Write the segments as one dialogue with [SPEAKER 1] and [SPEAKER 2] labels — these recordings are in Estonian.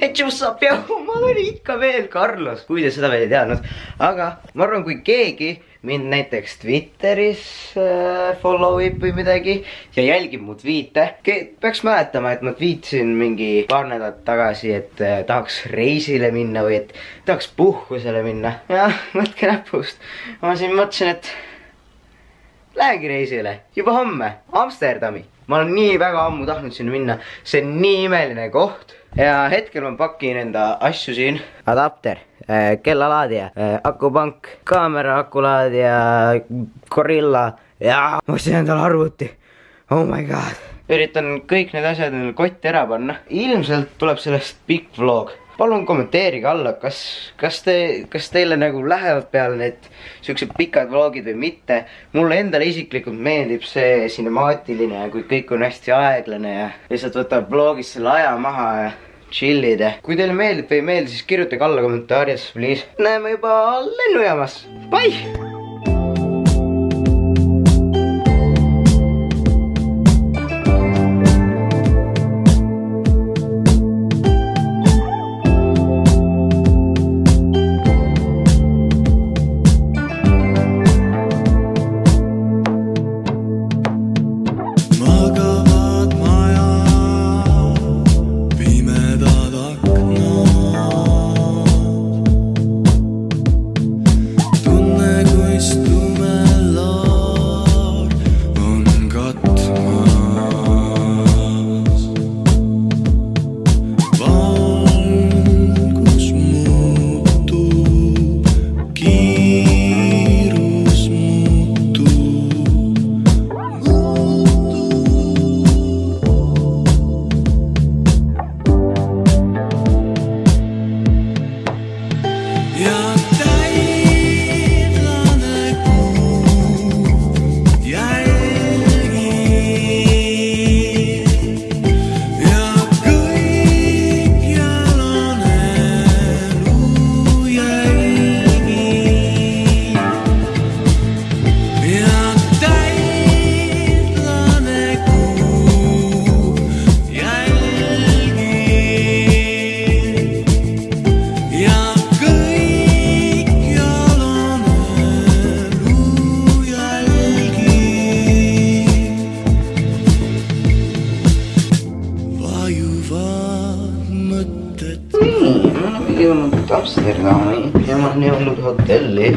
[SPEAKER 1] What's up, yo? Ma olen ikka veel Carlos, kui te seda veel ei teadnud. Aga ma arvan, kui keegi mind näiteks Twitteris follow ib või midagi ja jälgib mu tweete, peaks mäletama, et ma tweetsin mingi paar nädalat tagasi, et tahaks reisile minna või et tahaks puhkusele minna. Jah, võtke näpust. Ma siin mõtlesin, et lähegi reisile juba homme Amsterdami. Ma olen nii väga ammu tahtnud sinna minna. See on nii imeline koht. Ja hetkel ma pakin enda asju siin. Adapter, kellalaadija, akupank, kaamera, akulaadija, gorilla ja ma ostsin endale arvuti. Oh my god. Üritan kõik need asjad kotti ära panna. Ilmselt tuleb sellest pikk vlog. Palun kommenteerige alla, kas teile nagu lähevad peale need siuksed pikad vlogid või mitte. Mulle endale isiklikult meeldib see sinemaatiline, kui kõik on hästi aeglane ja lihtsalt võtab vlogis selle aja maha ja chillide. Kui teile meeldib või ei meeldi, siis kirjutage alla kommentaarides, please. Näeme juba lennujaamas. Bye! Amsterdami ja ma olen jõudnud hotelli.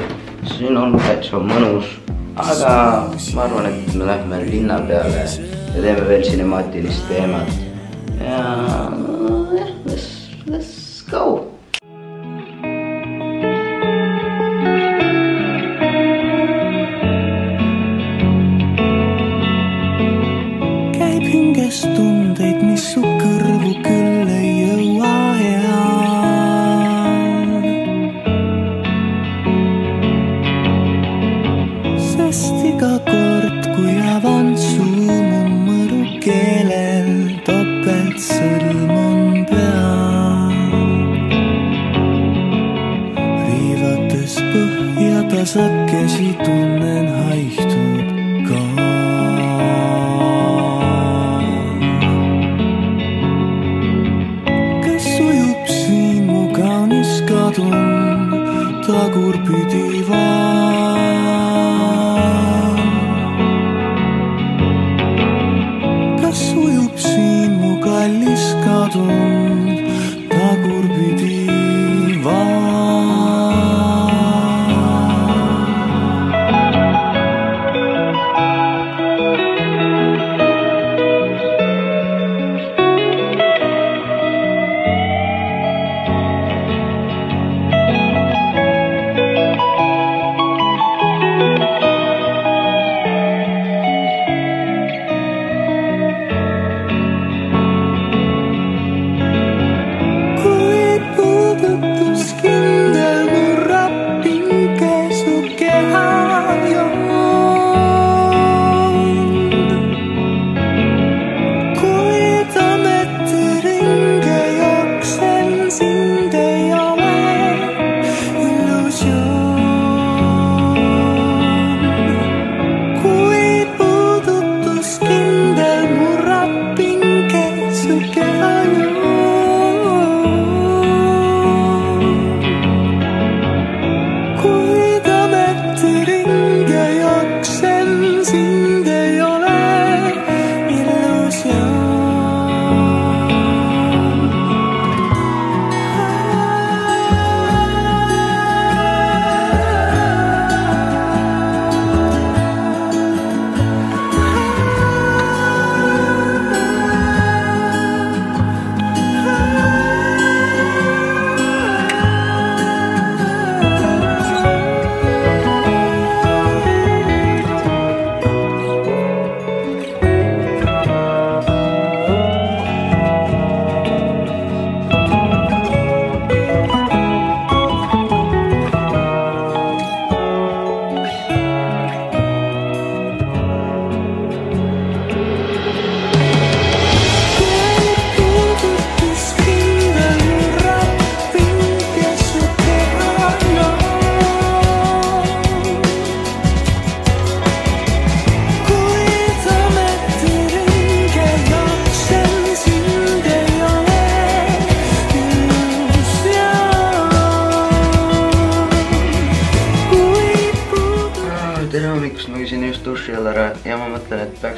[SPEAKER 1] Siin on täitsa mõnus. Aga ma arvan, et me lähme linna peale ja teeme veel sinemaatilist teemat. Ja let's go! Käib hinges tundeid, mis su kõrvu küll ei jõua ja iga kord, kui avan suu, mu mõru keelel topelt sõlm on peal. Riivates põhja tasakesi tunnen haihtud kaan. Kas ujub siin mu kaunis kadun tagurpidi vaan? Ujub siin mu kallis kadun tagurpidi vaan.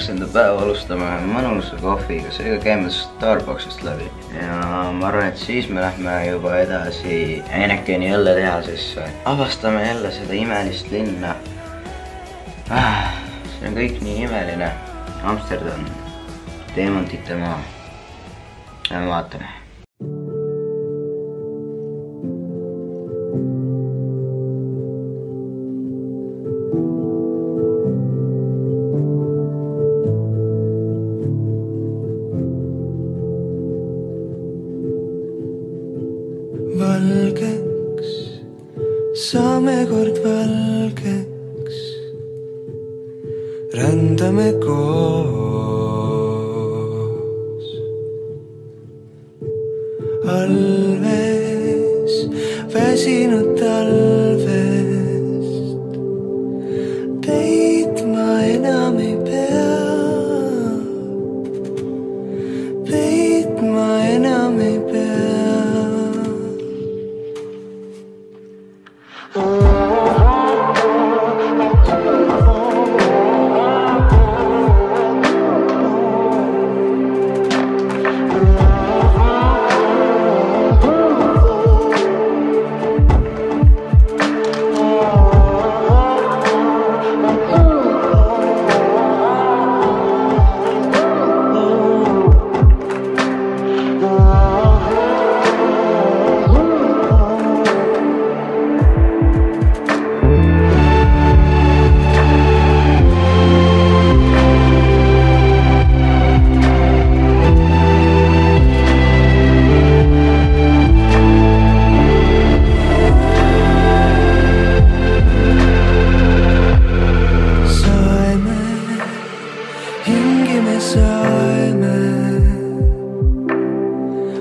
[SPEAKER 1] peaks enda päeva alustama mõnusa kohviga, seega käime Starbucksist läbi. Ja ma arvan, et siis me lähme juba edasi Heinekeni õlletehasesse. Avastame jälle seda imelist linna. See on kõik nii imeline. Amsterdam, teemantide maa. Lähme vaatame.
[SPEAKER 2] Valgeks, saame kord valgeks, rändame koos. Alves, väsinud talvest, peitma enam ei pea, peitma enam ei pea.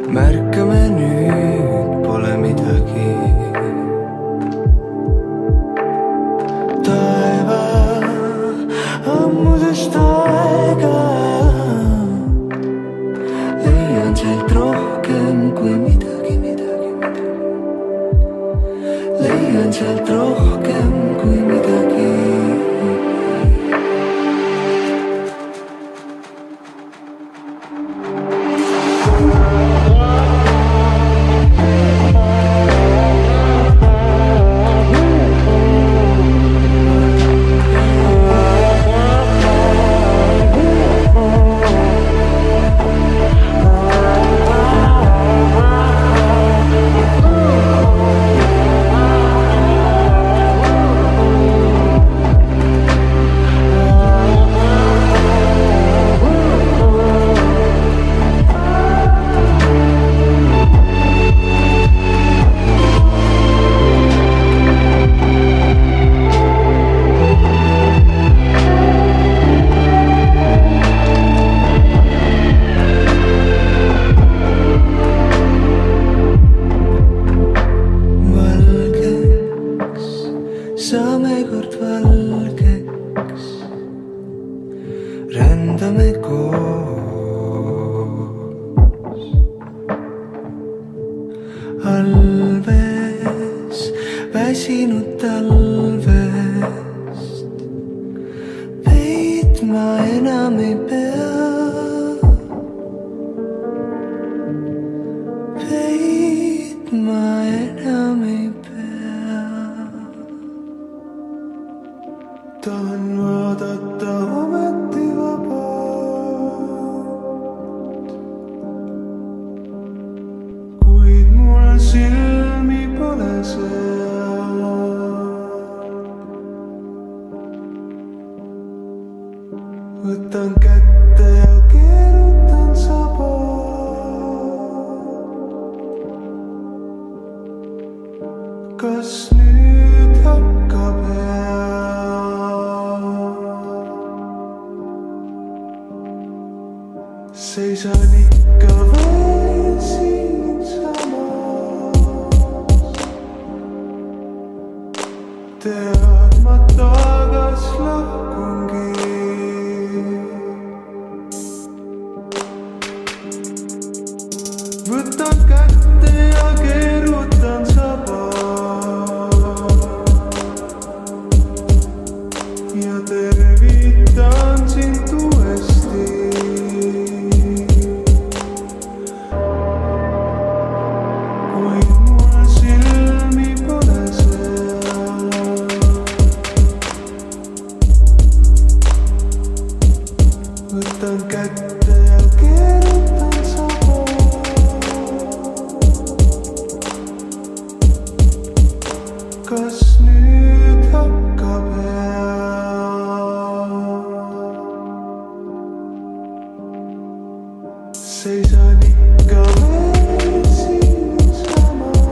[SPEAKER 2] Märkame nüüd pole midagi. Taeva ammusest aega leian sealt rohkem kui midagi, midagi, midagi. Leian sealt rohkem kui midagi. Saame kord valgeks, rändame koos. Alves, väsinud talvest, peitma enam ei pea, peitma enam ei pea. Tahan vaadata ometi vabalt, kuid mul silmi pole seal. Võtan kätte ja keerutan saba. Kas nüüd hakkab hea? Seisan ikka veel siinsamas, teadmata kas lahkungi. Võtan kätte ja keerutan saba ja tervitan sind uuesti. kätte ja keerutan saba. Kas nüüd hakkab hea? Seisan ikka veel siinsamas,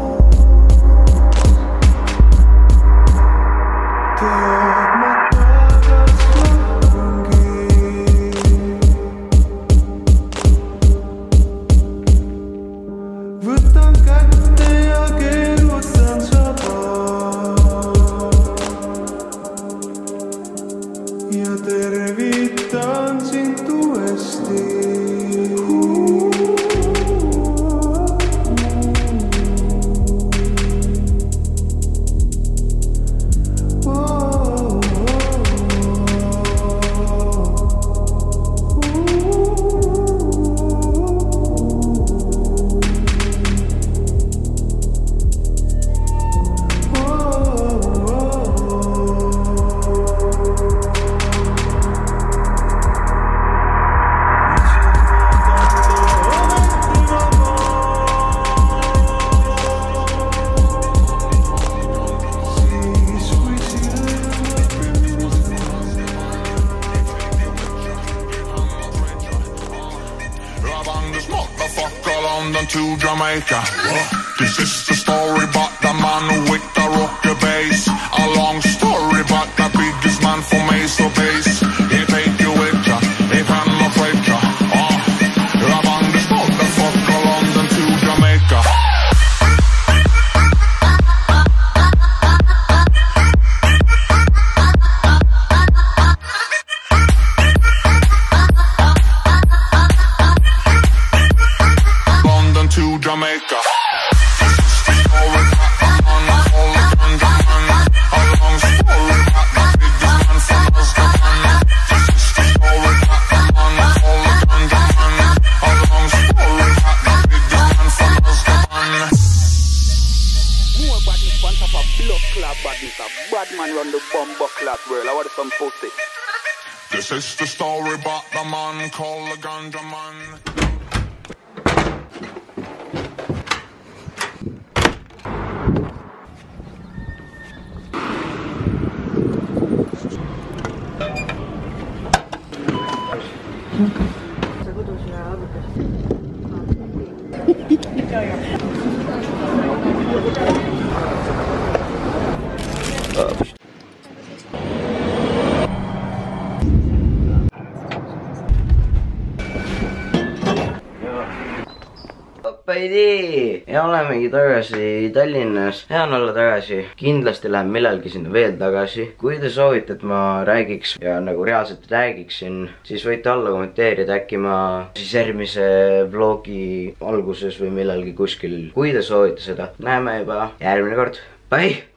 [SPEAKER 2] teadmata kas lahkungi. Võtan kätte ja keerutan saba ja tervitan sind uuesti.
[SPEAKER 3] London to Jamaica. This is the story about the man with the rocker bass. A long story about the biggest man from Mesa Base. He take you with ya, he can afraid ya. Rabang this motherfucker London to Jamaica. To Jamaica. This is the story about the man called the Ganja Man.
[SPEAKER 1] Paidi! Ja olemegi tagasi Tallinnas. Hea on olla tagasi. Kindlasti lähen millalgi sinna veel tagasi. Kui te soovite, et ma räägiks ja nagu reaalselt räägiksin, siis võite alla kommenteerida, äkki ma siis järgmise vlogi alguses või millalgi kuskil. Kui te soovite seda, näeme juba järgmine kord. Bye!